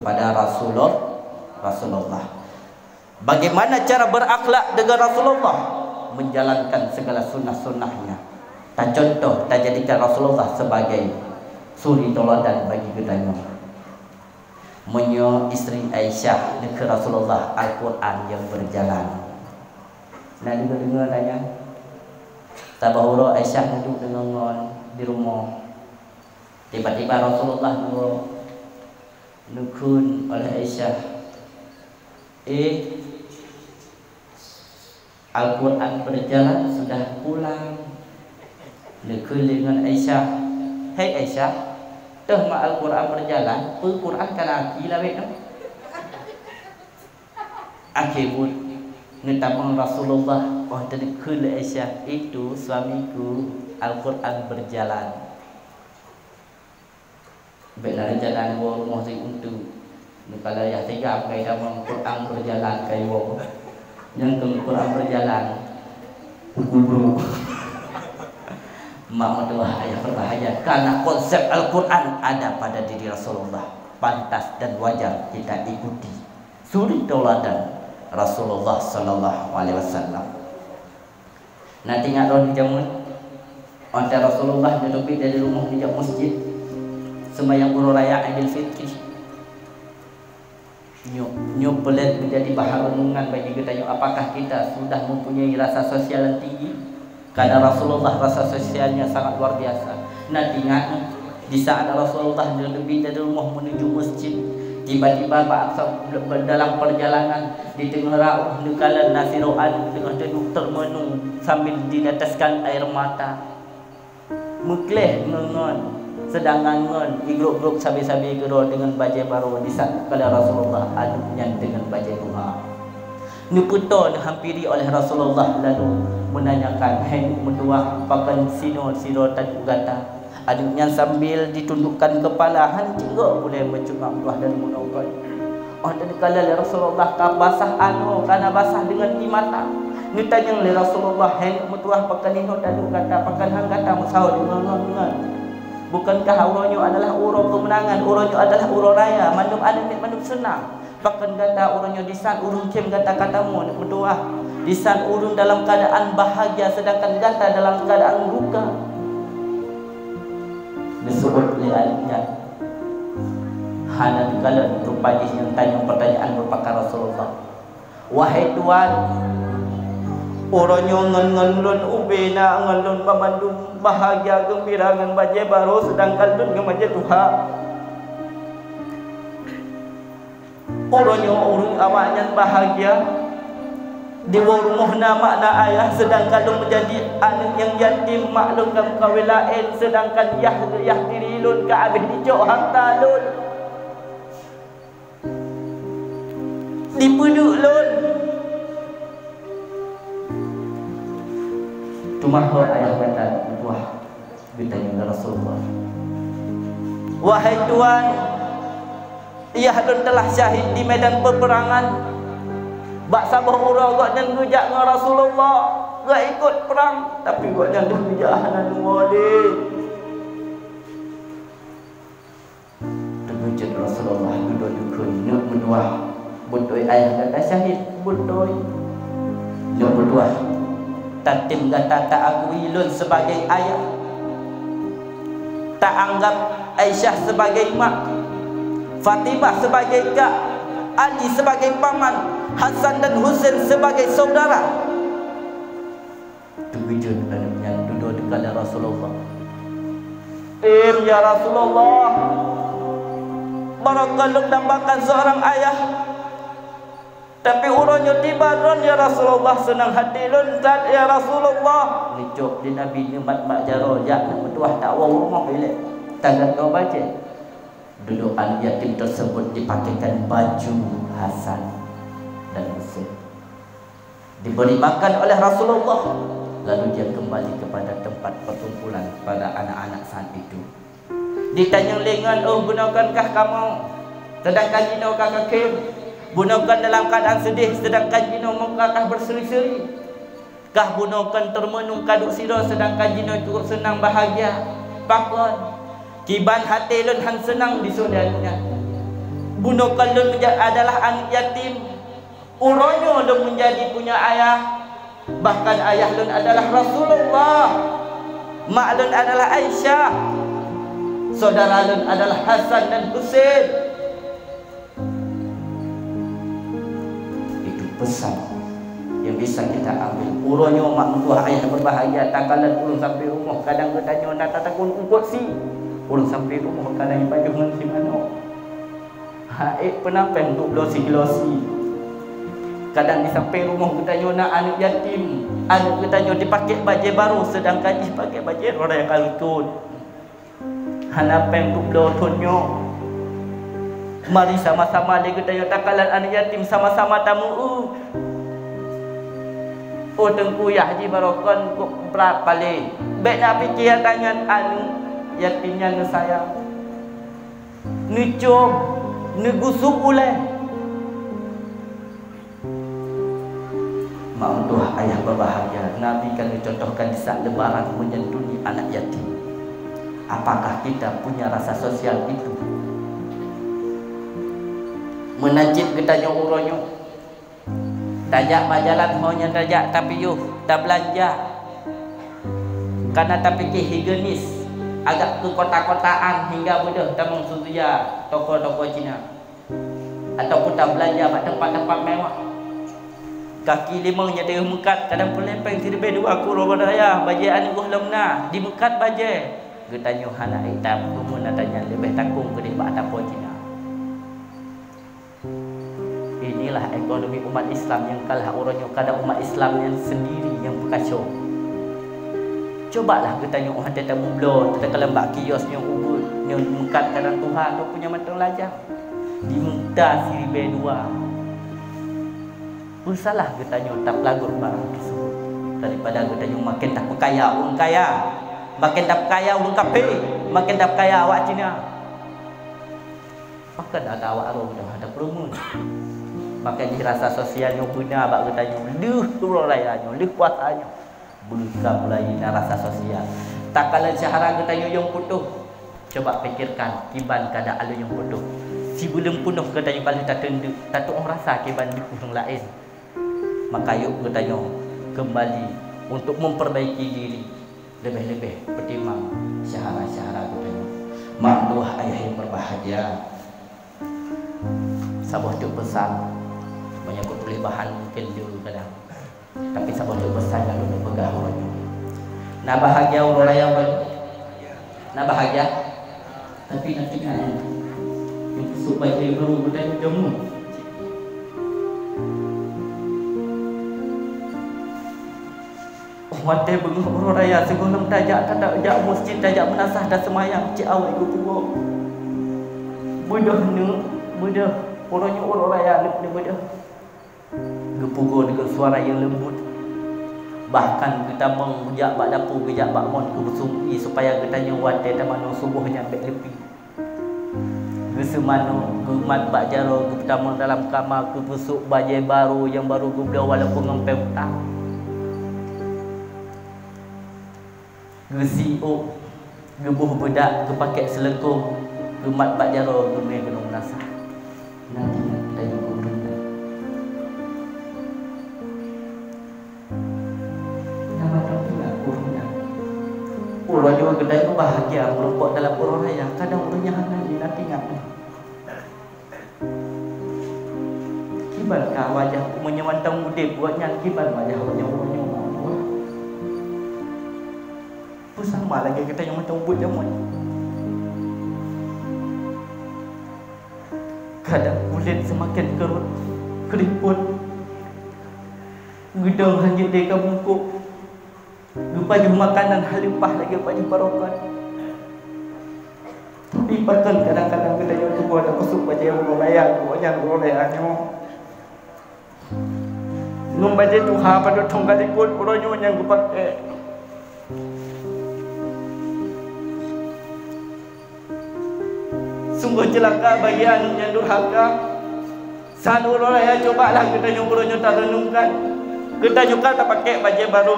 pada Rasulullah. Bagaimana cara berakhlak dengan Rasulullah? Menjalankan segala sunnah-sunnahnya. Tak contoh, tak jadikan Rasulullah sebagai suri toladan bagi kita. Menyo isteri Aisyah ke Rasulullah Al-Quran yang berjalan. Nah, dengar tanya. Tabahuro Aisyah duduk dengan di rumah. Tiba-tiba Rasulullah nukun oleh Aisyah. Al-Quran berjalan sudah pulang. Nukun dengan Aisyah. Hei Aisyah, dah mak Al-Quran berjalan, Al-Quran kan aki lawet no. Akhirnya ngetamang Rasulullah, oh dari kul Aisyah, itu suamiku Al-Quran berjalan. Benar jalan rumah si untuk. Kalau yang tiga pakai damang Quran berjalan kayak wo. Yang Quran berjalan pukul bro. Mak doa ayah berbahaya karena konsep Al-Quran ada pada diri Rasulullah. Pantas dan wajar kita ikuti suri teladan Rasulullah sallallahu alaihi wasallam. Nanti ngadon di jamun antara Rasulullah duduk dari rumah di masjid sembahyang Uru Raya Idul Fitri. Nyok pelet menjadi bahan renungan bagi kita. Apakah kita sudah mempunyai rasa sosial yang tinggi? Karena Rasulullah rasa sosialnya sangat luar biasa. Nanti ingat di saat Rasulullah lebih dari rumah menuju masjid, tiba-tiba dalam perjalanan di tengah rauh nukalan nasiroan dengan duduk termenung sambil dineteskan air mata. Mukleh ngon sedangkan ngon igrup-grup sabi-sabi gero dengan bajai baru di saat kala Rasulullah aduknya dengan bajai bunga. Nukuto hampiri oleh Rasulullah lalu menanyakan, "Hai menduah pakan sino tan ugata." Adiknya sambil ditundukkan kepala hancing boleh mencungak buah dan menongkol. Oh dan kala Rasulullah ka basah karena basah dengan imata. Nitanya oleh Rasulullah, "Hai menduah pakan sino tan ugata pakan hanggata musau dengan." Bukankah uronyo adalah uro kemenangan, uronyo adalah uro raya, mandum adamit mandum senang. Bahkan kata uronyo di saat urung kem kata-katamu berdoa, di saat urung dalam keadaan bahagia sedangkan kata dalam keadaan luka. Disebut lihatnya Hana dikala rupanya yang tanya pertanyaan berpakar Rasulullah. Wahai Tuhan, uronyo ngen-ngen ubena ngen memandung bahagia gembira ngen baje baru sedangkan dun ngen baje Tuhan. Uronyo urung awaknya bahagia di rumah makna ayah sedangkan dun menjadi anak yang yatim maklum kamu kawin lain sedangkan yah dirilun ke habis dicok harta lun dipuduk lun. Cuma ayah kata buah ditanya Rasulullah, wahai Tuhan, ia telah syahid di medan peperangan. Bak sabah urang gak dan rujak dengan Rasulullah, gak ikut perang, tapi gak dan rujak hanan wali. Terwujud Rasulullah duduk nak berdua, berdua ayah kata syahid berdua, nak berdua. Tatim kata tak akui lun sebagai ayah, tak anggap Aisyah sebagai mak, Fatimah sebagai kak, Ali sebagai paman, Hasan dan Husain sebagai saudara. Terwujud yang duduk dekat Rasulullah. Ya Rasulullah, barakallah dambakan seorang ayah. Tapi urunnya tiba don ya Rasulullah senang hati loncat ya Rasulullah. Licuk di Nabi nyemat mak jaro jak bertuah tak wau rumah bilik. Tangan kau baca. Dudukan yatim tersebut dipakaikan baju Hasan dan Husain. Diberi makan oleh Rasulullah. Lalu dia kembali kepada tempat perkumpulan pada anak-anak saat itu. Ditanya lengan, oh gunakankah kamu? Sedangkan jino kakak kem. Bunuhkan dalam keadaan sedih sedangkan jino mengkakah berseri-seri. Kah bunuhkan termenung kaduk siro sedangkan jino cukup senang bahagia. Pakon kiban hati lun han senang di saudaranya. Bunuh kalun adalah anak yatim. Uronyo lun menjadi punya ayah. Bahkan ayah lun adalah Rasulullah. Mak lun adalah Aisyah. Saudara lun adalah Hasan dan Husain. Itu pesan yang bisa kita ambil. Uronyo mak mentua ayah berbahagia. Takalan urung sampai rumah. Kadang bertanya nak takun ukut si. Urung sampai rumah kadang baju nganti mana. Haik penapeng untuk glosi-glosi. Kadang di sampai rumah bertanya nak anak yatim. Anak bertanya dipakai baju baru sedangkan dia pakai baju orang yang kalutun. Hanapeng untuk blotonyo. Mari sama-sama dia bertanya takalan anak yatim sama-sama tamu. Oh tengku ya haji barokon kok berat paling. Baik nak fikir tangan anu yatimnya nu sayang. Nucuk, negusuk boleh. Mak mentua ayah berbahagia. Nabi kan dicontohkan di saat lebaran menyantuni anak yatim. Apakah kita punya rasa sosial itu? Menajib kita uronyo. Tajak majalan hanya tajak tapi yuh tak belanja. Karena tapi higienis. Agak ke kota-kotaan hingga mudah tamang suzuya toko-toko Cina. Ataupun tak belanja pada tempat-tempat mewah. Kaki limangnya dia mekat kadang pelempeng tirbe dua kurang raya baje anu lemna di mekat baje. Getanyo hana hitam kumun tanya lebih takung ke di bak tapo Cina. Inilah ekonomi umat Islam yang kalah uronyo kadang umat Islam yang sendiri yang berkacau. Cobalah kita tengok hati tamu blon, kita kelembak kios yang ubud, yang mekat kadang Tuhan tu punya mata lajang. Di muda siri B2. Usahalah kita tengok tak lagut barang tersebut. Daripada kita tengok makin tak kaya orang kaya. Makin tak kaya orang kape, makin tak kaya awak Cina. Maka ada awak roh dah ada perumun. Maka dirasa sosialnya guna bak kita tengok leuh turun rayanya, leuh kuasanya. Berusaha mulai rasa sosial. Tak kala syahara kita yang putuh. Coba fikirkan kiban kada alu yang putuh. Si belum punuh kita yang paling tak tenduk. Tak tahu orang rasa kiban di orang lain. Maka yuk kita kembali untuk memperbaiki diri. Lebih-lebih pertimbang syahara-syahara kita. Mak luah ayah yang berbahagia. Sebuah tu pesan menyangkut bahan mungkin dulu kadang. Tapi sabun tu pesan kalau nak pegang orang. Nak bahagia orang raya pun. Nak bahagia. Tapi nanti kan yang supaya dia baru bertanya jamu. Mati benguh orang raya sebelum tajak tajak masjid tajak menasah dah semayang cik awak ibu pukul. Bodoh orangnya orang raya ni bodoh. Gepukul dengan suara yang lembut. Bahkan kita mengejak bak dapur, kejak bak mon ke bersumpi supaya kita nyawat dia mano subuhnya baik lebih. Gesemano gemat bak jaro ke pertama dalam kamar ke busuk baju baru yang baru gubda walaupun ngampai hutang. Gesiuk gebuh bedak ke paket selekung gemat bak jaro gemai kena menasah. Nanti kita jumpa. Orang juga kedai itu bahagia merumput dalam orang raya. Kadang orangnya hanya nanti ngapain. Kibankah wajah menyewantang mudib buatnya kiban wajah orangnya. Sama lagi kita yang macam ubud jamuan. Kadang kulit semakin kerut, keriput. Gedang hanya dia bungkuk. Baju makanan halimpah lagi baju barokat. Tapi bahkan kadang-kadang kita yang tu buat aku suka baju yang berlayar, buatnya berlayarnya. Nung baju tu pada tongkat ikut orangnya yang aku pakai. Sungguh celaka bagi anu yang durhaka. Saat orang raya cobalah kita yang orangnya tak renungkan. Kita juga tak pakai baju baru.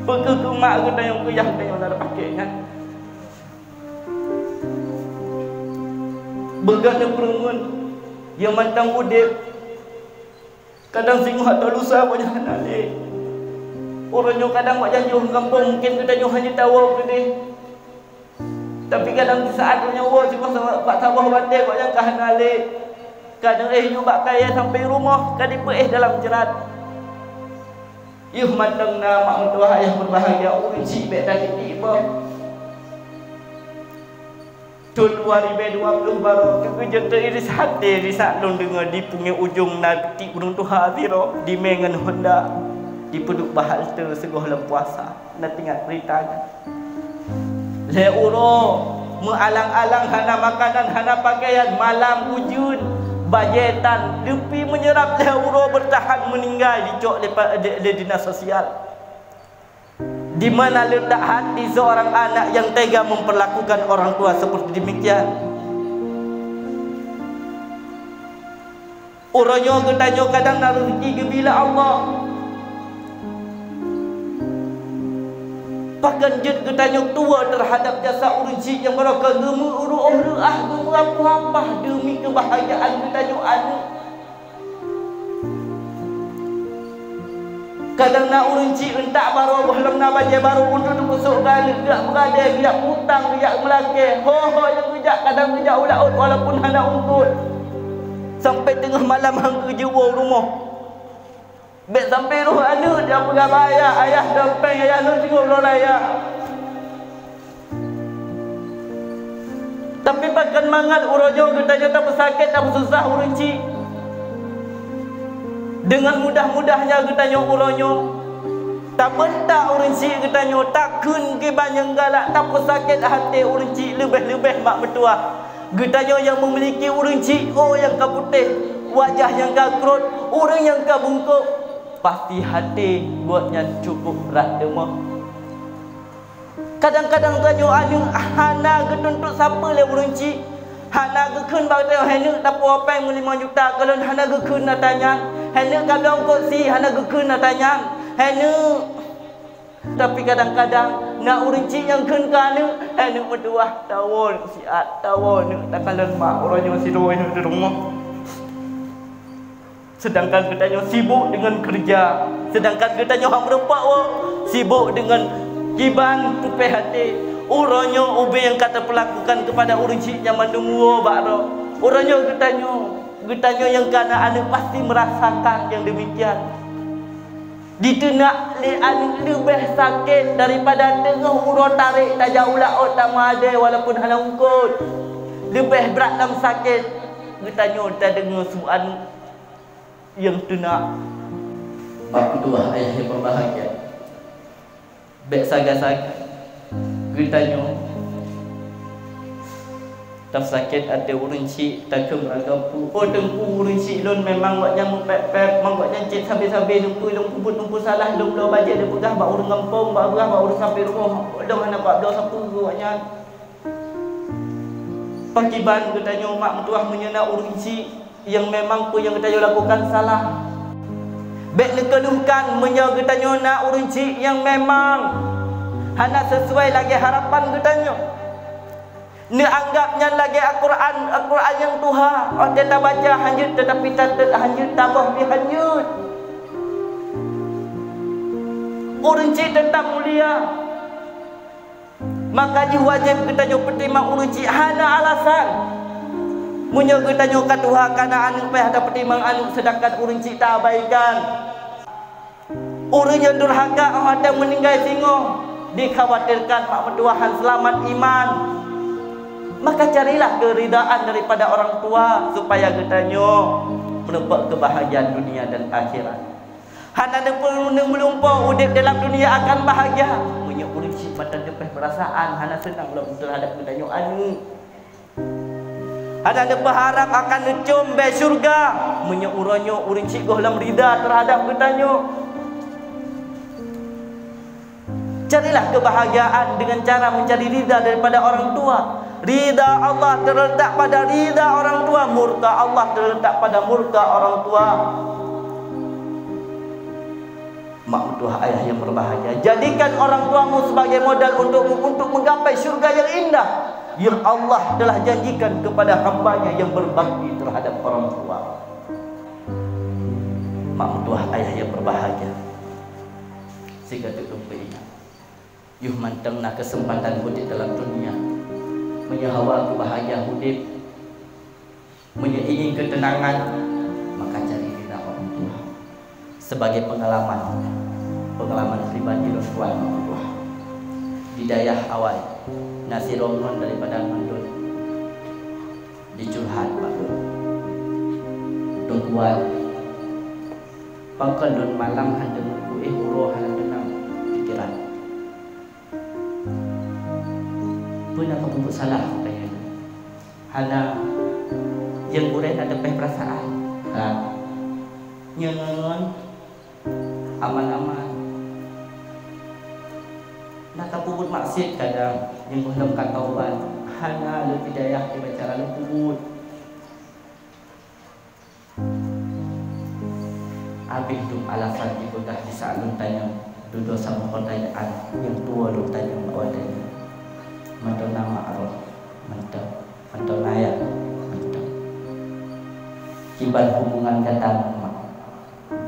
Pergi ke mak kita yang kuyah kita yang dah pakai kan. Begana peremun yang mantang udip. Kadang singguh atau lusa banyak nalik. Orangnya kadang buat janji orang kampung mungkin kita hanya tahu ke dia. Tapi kadang di saat punya orang cuma buat tabah batik buat yang kah nalik. Kadang nyubak kaya sampai rumah kadang dalam jerat. Yuh mantang na mak mentua ayah berbahagia uji baik tadi tiba. Tahun 2020 baru kerja teriris hati di saat long dengar di pungi ujung nanti gunung Tuhan Aziro di mengen Honda di peduk bahal tu seguh lem puasa nak ingat ceritanya. Le uro mengalang-alang hana makanan hana pakaian malam ujun bajetan depi menyerap le uro bertahan meninggal di cok di dinas sosial. Di mana letak hati seorang anak yang tega memperlakukan orang tua seperti demikian? Orangnya ketanya kadang nak rezeki gebila Allah. Bahkan jet ketanya tua terhadap jasa urunci yang mereka gemu uru gemu apa demi kebahagiaan ketanya anak. Kadang nak urunci entak baru belum nak baca baru untuk busuk kali tidak berada dia hutang dia melaki ho yang kejak kadang kejak ulaut walaupun hana ungkut sampai tengah malam hang kerja rumah bet sampai roh anak dia pegang bayar ayah damping ayah nak tengok roh raya. Tapi bahkan mangat urojo katanya tak bersakit tak bersusah urunci. Dengan mudah-mudahnya katanya uronyo tak bentak urunci katanya takun ke banyak galak tak pesakit hati urunci lebih-lebih mak mertua katanya yang memiliki urunci yang ka putih wajah yang ka kerut orang yang ka bungkuk pasti hati buatnya cukup berat demah. Kadang-kadang tanya anu hana getuntut siapa le urunci hana gekun bagdai hana tak apa 5 juta kalau hana gekun nak tanya hana kadang kursi hana gekun nak tanya hana. Tapi kadang-kadang nak urunci yang kun kana hana berdua tawon siat tawon tak kalan mak orangnya si doi di rumah. Sedangkan katanya sibuk dengan kerja, sedangkan katanya hang berempat sibuk dengan kiban tupai hati. Orangnya ubi yang kata pelakukan kepada urunci yang mandungu bakro. Orangnya getanya yang kana anak pasti merasakan yang demikian. Ditenak le anak lebih sakit daripada tengah urut tarik tak jauh laut tak ada walaupun hana ungkut. Lebih berat dalam sakit. Getanya tak dengar suan yang tenak. Mak tua ayah yang berbahagia. Bek saga-saga. Getanya tak sakit ada urunci tak kemagapu tengku urunci lon memang buatnya mempep-pep buatnya cik sambil-sambil lumpuh salah lumpuh bajet dia pegah bak urang kampung bak urang sampai rumah dong anak bak do sapu buatnya pakiban katanya mak mentuah menyena urunci yang memang pun yang katanya lakukan salah bek nekeluhkan menyo katanya nak urunci yang memang hana sesuai lagi harapan katanya. Ni anggapnya lagi Al-Quran yang Tuhan. Dia tak baca hanyut tetapi tak hanyut tabah dia hanyut. Urunci tetap mulia. Maka wajib kita pertimbang urunci hana alasan. Munyo kita kat Tuhan karena anu payah ada pertimbang anu sedangkan urunci tak abaikan. Orang yang durhaka ada meninggal singo dikhawatirkan mak mentuahan selamat iman. Maka carilah keridaan daripada orang tua supaya getanyo mendapat kebahagiaan dunia dan akhirat. Hana melumpah udip dalam dunia akan bahagia. Punya urunci pada depan perasaan hana senang belum terhadap getanyo anu. Hana berharap akan necum be syurga. Punya uronyo urunci gohlam rida terhadap getanyo. Carilah kebahagiaan dengan cara mencari rida daripada orang tua. Rida Allah terletak pada rida orang tua, murka Allah terletak pada murka orang tua. Mak mentua ayah yang berbahagia, jadikan orang tuamu sebagai modal untuk menggapai syurga yang indah. yang Allah telah janjikan kepada hambanya yang berbakti terhadap orang tua. Mak mentua ayah yang berbahagia, sehingga tutup ingat yuh manteng nak kesempatan hidup dalam dunia, menyahawa kebahagiaan hidup, ingin ketenangan, maka cari ridha orang tua sebagai pengalaman pribadi Rasulullah Allah. Hidayah awal nasi rongon daripada mandun dicurhat mandun tungguan pangkalun malam handa kuih uroh handa nang pikiran punya kebubuk salah katanya hana yang kuren ada perasaan nyengon aman-aman nak kabut maksud kadang yang hendak taubat hanya lu hidayah di cara lu kubut habis tu alasan ibu dah di saat lu tanya duduk sama pertanyaan yang tua lu tanya bawa tanya mantul nama arwah mantul ayat mantul kibar hubungan datang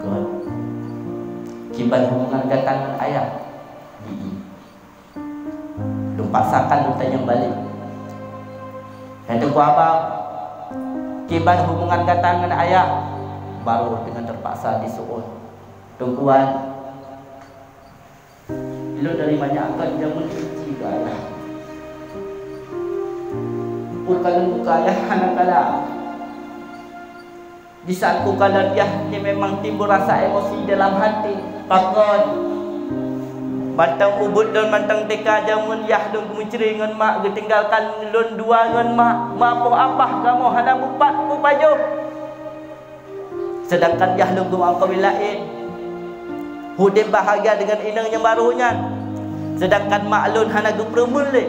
God kibar hubungan datang ayat paksakan lu tanya balik. Kata ku abang, kibar hubungan kata dengan ayah, baru dengan terpaksa disuruh. Tungguan, lu dari banyak akan jangan cuci ke ayah. Purkan buka ayah anak kala. Di saat ku kala dia memang timbul rasa emosi dalam hati. Pakon. Mantang ubud dan mantang teka jamun yah dong kumenceri ngan mak ketinggalkan lon dua ngan mak mapo apah kamu hana mupat ku pajo sedangkan yah dong angkau bilain hudib bahagia dengan inang yang barunya sedangkan mak lon hana gu peremul le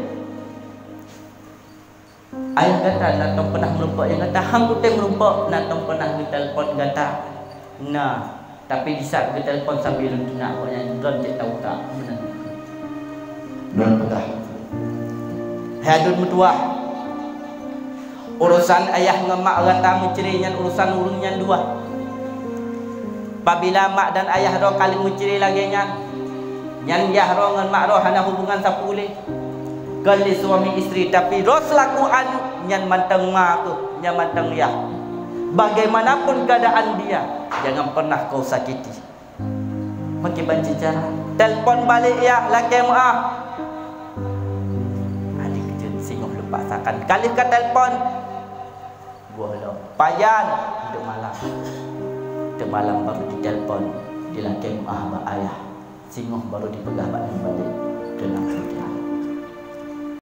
ayah kata natong pernah merumpak yang kata hang ku teh merumpak natong pernah di telpon kata nah tapi di saat ke telefon sambil nak buatnya don cek tahu tak benar. Don pegah. Hadun mentua. Urusan ayah dengan mak rata mencerinya urusan urungnya dua. Apabila mak dan ayah roh kali menceri lagi nyan yah roh dengan mak roh hana hubungan sapulih. Kali suami isteri tapi roh selaku anu nyan manteng mak tu, nyan manteng yah. Bagaimanapun keadaan dia, jangan pernah kau sakiti. Maki banci cara. Telpon balik ya, laki maaf. Adik kecil singoh lupa sakan. Kali ke telpon, buah lo. Payan, untuk malam. Untuk malam baru di telpon, di laki maaf ayah. Singoh baru dipegang balik.